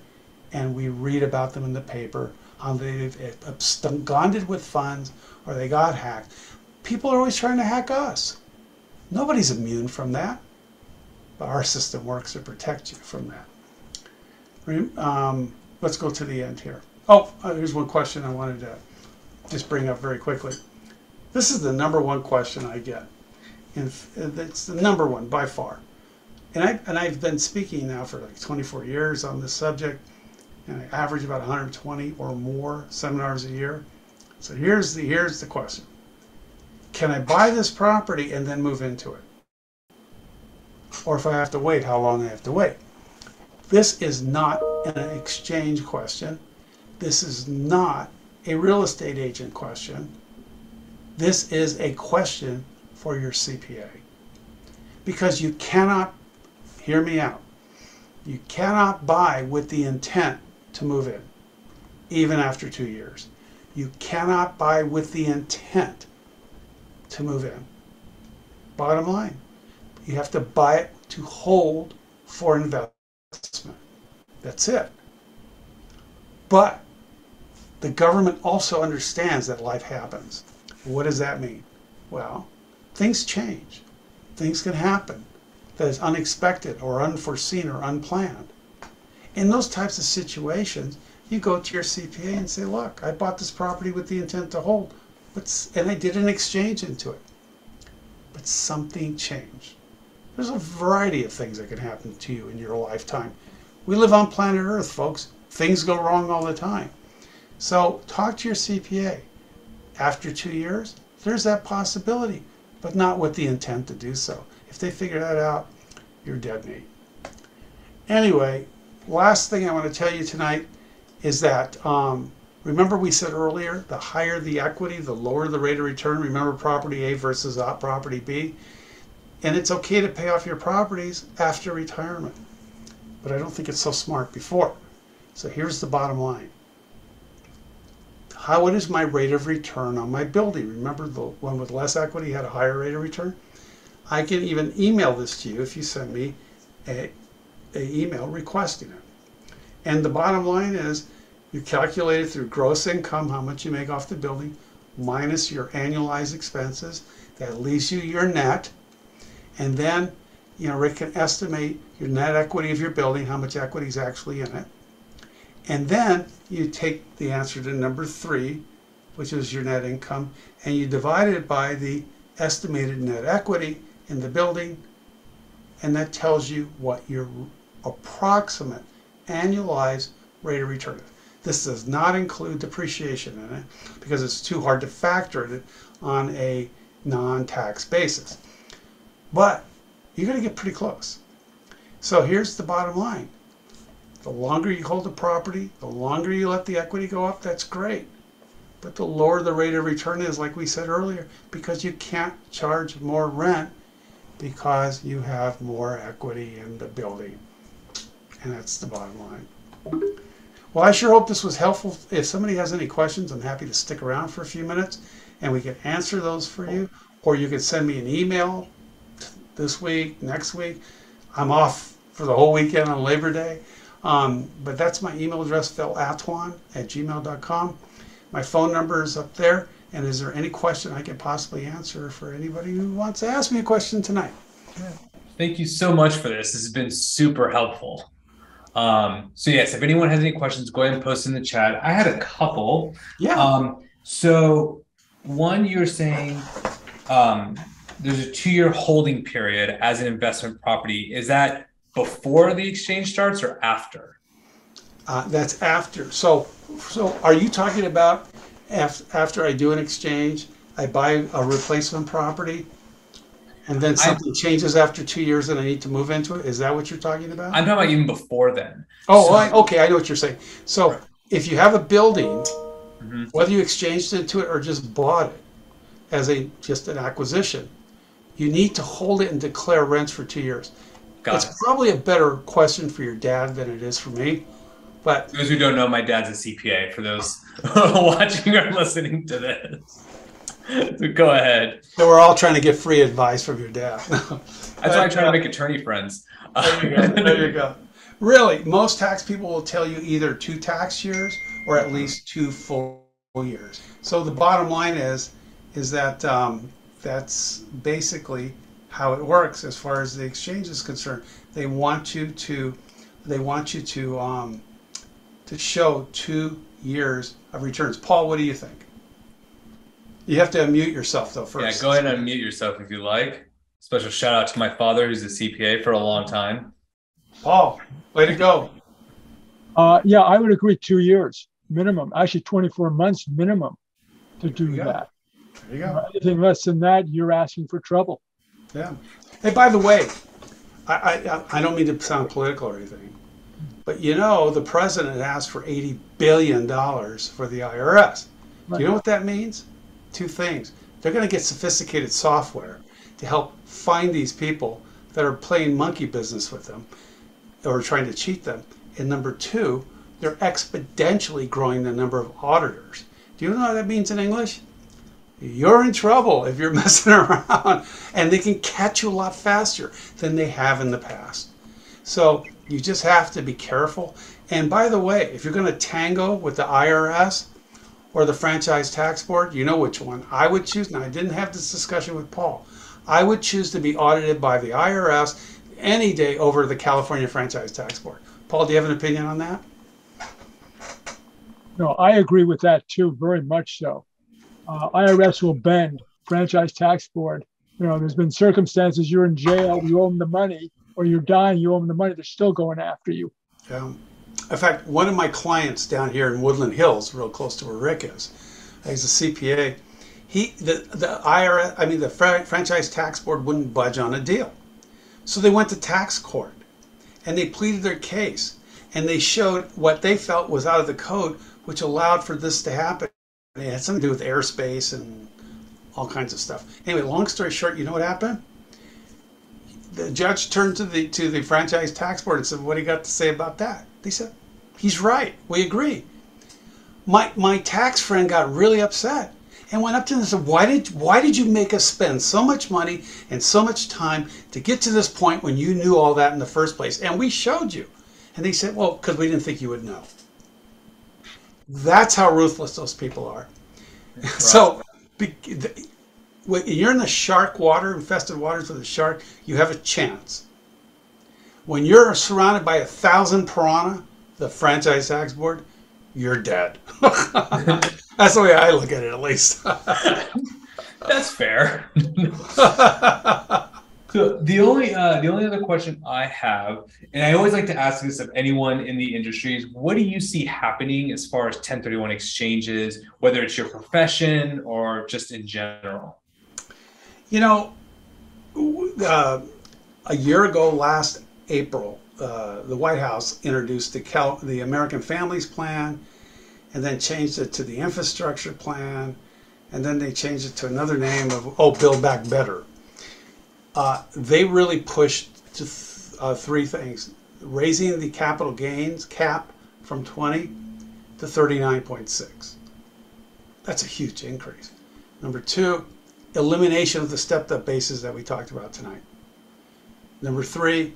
and we read about them in the paper, how they've absconded with funds or they got hacked. People are always trying to hack us. Nobody's immune from that, but our system works to protect you from that. Let's go to the end here. Here's one question I wanted to just bring up very quickly. This is the number one question I get, and it's the number one by far. And I've been speaking now for like 24 years on this subject, and I average about 120 or more seminars a year. So here's the question. Can I buy this property and then move into it? Or if I have to wait, how long I have to wait? This is not an exchange question. This is not a real estate agent question. This is a question for your CPA. Because you cannot, hear me out, you cannot buy with the intent to move in, even after 2 years. You cannot buy with the intent to move in. Bottom line, you have to buy it to hold for investment. That's it. But the government also understands that life happens. What does that mean? Well, things change. Things can happen that is unexpected or unforeseen or unplanned. In those types of situations, you go to your CPA and say, look, I bought this property with the intent to hold, and I did an exchange into it. But something changed. There's a variety of things that can happen to you in your lifetime. We live on planet Earth, folks. Things go wrong all the time. So talk to your CPA. After 2 years, there's that possibility, but not with the intent to do so. If they figure that out, you're dead meat. Anyway, last thing I want to tell you tonight is that, remember we said earlier, the higher the equity, the lower the rate of return. Remember property A versus property B? And it's okay to pay off your properties after retirement. But I don't think it's so smart before. So here's the bottom line. What is my rate of return on my building? Remember, the one with less equity had a higher rate of return? I can even email this to you if you send me a email requesting it. And the bottom line is, you calculate it through gross income, how much you make off the building, minus your annualized expenses. That leaves you your net. And then, Rick can estimate your net equity of your building, how much equity is actually in it. And then you take the answer to number 3, which is your net income, and you divide it by the estimated net equity in the building, and that tells you what your approximate annualized rate of return is. This does not include depreciation in it because it's too hard to factor it on a non-tax basis. But you're going to get pretty close. So here's the bottom line. The longer you hold the property, the longer you let the equity go up, that's great. But the lower the rate of return is, like we said earlier, because you can't charge more rent because you have more equity in the building. And that's the bottom line. Well, I sure hope this was helpful. If somebody has any questions, I'm happy to stick around for a few minutes and we can answer those for you. Or you can send me an email this week, next week. I'm off for the whole weekend on Labor Day. But that's my email address, philatwan@gmail.com. My phone number is up there. And is there any question I can possibly answer for anybody who wants to ask me a question tonight? Thank you so much for this. This has been super helpful. So yes, if anyone has any questions, go ahead and post in the chat. I had a couple. Yeah. So one, you're saying there's a 2-year holding period as an investment property. Is that before the exchange starts or after? That's after. So are you talking about after I do an exchange, I buy a replacement property, and then something changes after 2 years and I need to move into it? Is that what you're talking about? I'm talking about even before then. Oh, okay, I know what you're saying. So if you have a building, whether you exchanged into it or just bought it as just an acquisition, you need to hold it and declare rents for 2 years. It's probably a better question for your dad than it is for me. But for those who don't know, my dad's a CPA, for those watching or listening to this. So go ahead. So we're all trying to get free advice from your dad. That's why I try to make attorney friends. There you go. There you go. Really, most tax people will tell you either 2 tax years or at least 2 full years. So the bottom line is that that's basically how it works as far as the exchange is concerned. They want you to show 2 years of returns. Paul, what do you think? You have to unmute yourself though first. Yeah, go ahead and unmute yourself if you like. Special shout out to my father, who's a CPA for a long time. Paul, way to go. Yeah, I would agree 2 years minimum, actually 24 months minimum to do that. There you go. Anything less than that, you're asking for trouble. Yeah. Hey, by the way, I don't mean to sound political or anything, but the president asked for $80 billion for the IRS. Do you know what that means? 2 things. They're going to get sophisticated software to help find these people that are playing monkey business with them or trying to cheat them. And number 2, they're exponentially growing the number of auditors. Do you know what that means in English? You're in trouble if you're messing around, and they can catch you a lot faster than they have in the past. So you just have to be careful. And by the way, if you're going to tango with the IRS or the Franchise Tax Board, you know which one I would choose. Now, I didn't have this discussion with Paul. I would choose to be audited by the IRS any day over the California Franchise Tax Board. Paul, do you have an opinion on that? No, I agree with that too, very much so. IRS will bend. Franchise Tax Board. There's been circumstances you're in jail, you owe them the money, or you're dying, you owe them the money. They're still going after you. In fact, one of my clients down here in Woodland Hills, real close to where Rick is, he's a CPA. The IRS, the Franchise Tax Board wouldn't budge on a deal, so they went to tax court, and they pleaded their case, and they showed what they felt was out of the code, which allowed for this to happen. It had something to do with airspace and all kinds of stuff. Anyway, long story short, you know what happened? The judge turned to the Franchise Tax Board and said, "What do you got to say about that?" They said, He's right. We agree. My tax friend got really upset and went up to them and said, why did you make us spend so much money and so much time to get to this point when you knew all that in the first place? And we showed you. And they said, well, because we didn't think you would know. That's how ruthless those people are. Right. So when you're in the shark water, infested waters with a shark, you have a chance. When you're surrounded by 1,000 piranha, the franchise tax board, you're dead. That's the way I look at it, at least. That's fair. So the only other question I have, and I always like to ask this of anyone in the industry, is what do you see happening as far as 1031 exchanges, whether it's your profession or just in general? You know, a year ago, last April, the White House introduced the American Families Plan, and then changed it to the Infrastructure Plan, and then they changed it to another name of Build Back Better. They really pushed to three things: raising the capital gains cap from 20 to 39.6. That's a huge increase. Number two, elimination of the stepped-up basis that we talked about tonight. Number three,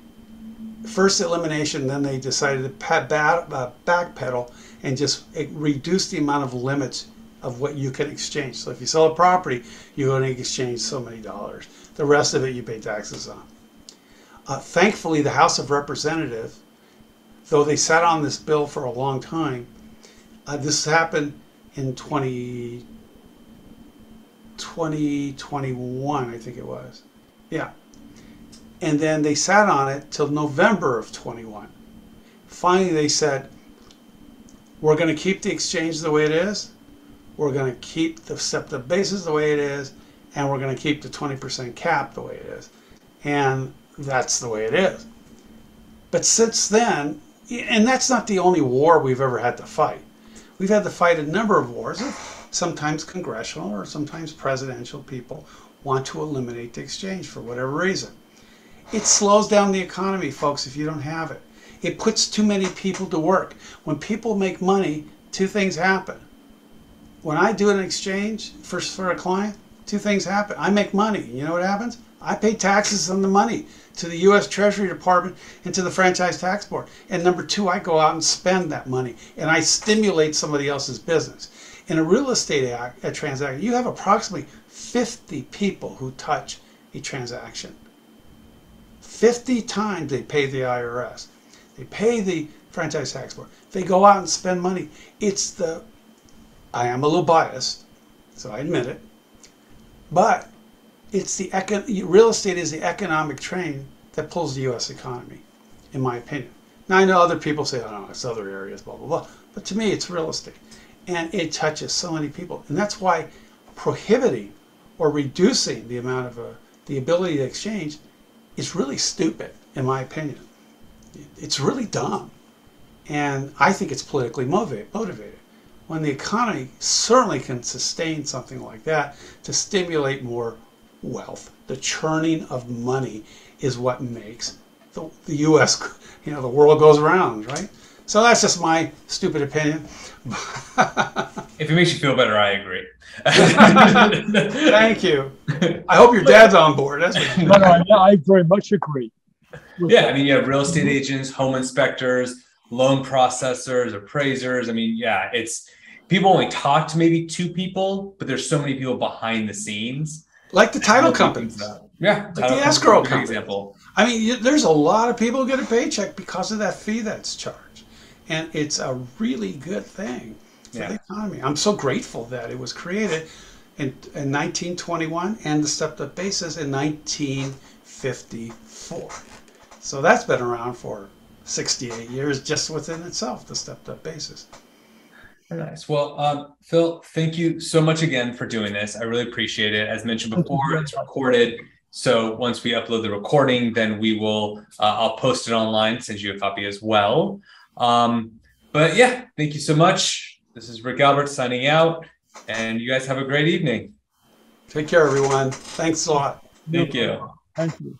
first elimination, then they decided to backpedal and just reduce the amount of limits of what you can exchange. So if you sell a property, you only exchange so many dollars. The rest of it you pay taxes on. Thankfully, the House of Representatives, though they sat on this bill for a long time, this happened in 2021, I think it was. Yeah. And then they sat on it till November of 21. Finally, they said, we're going to keep the exchange the way it is. We're going to keep the stepped-up basis the way it is. And we're going to keep the 20% cap the way it is. And that's the way it is. But since then, and that's not the only war we've ever had to fight. We've had to fight a number of wars. Sometimes congressional or sometimes presidential people want to eliminate the exchange for whatever reason. It slows down the economy, folks, if you don't have it. It puts too many people to work. When people make money, two things happen. When I do an exchange for a client, two things happen. I make money. You know what happens? I pay taxes on the money to the U.S. Treasury Department and to the Franchise Tax Board. And number two, I go out and spend that money, and I stimulate somebody else's business. In a real estate transaction, you have approximately 50 people who touch a transaction. 50 times they pay the IRS. They pay the Franchise Tax Board. They go out and spend money. I am a little biased, so I admit it. But it's real estate is the economic train that pulls the U.S. economy, in my opinion. Now, I know other people say, oh, no, it's other areas, blah, blah, blah. But to me, it's real estate. And it touches so many people. And that's why prohibiting or reducing the amount of the ability to exchange is really stupid, in my opinion. It's really dumb. And I think it's politically motivated. When the economy certainly can sustain something like that to stimulate more wealth. The churning of money is what makes the U.S., the world goes around, right? So that's just my stupid opinion. If it makes you feel better, I agree. Thank you. I hope your dad's on board. That's what No, I very much agree. Yeah, I mean, you have real estate agents, home inspectors, loan processors, appraisers. I mean, yeah, it's people only talk to maybe two people, but there's so many people behind the scenes. Like the title companies. Yeah. Like the escrow company. Example. I mean, there's a lot of people who get a paycheck because of that fee that's charged. And it's a really good thing for the economy. I'm so grateful that it was created in 1921 and the stepped-up basis in 1954. So that's been around for 68 years just within itself, the stepped-up basis. Very nice. Well, Phil, thank you so much again for doing this. I really appreciate it. As mentioned before, it's recorded. So once we upload the recording, then we will, I'll post it online, send you a copy as well. But yeah, thank you so much. This is Rick Albert signing out, and you guys have a great evening. Take care, everyone. Thanks a lot. Thank you. Thank you.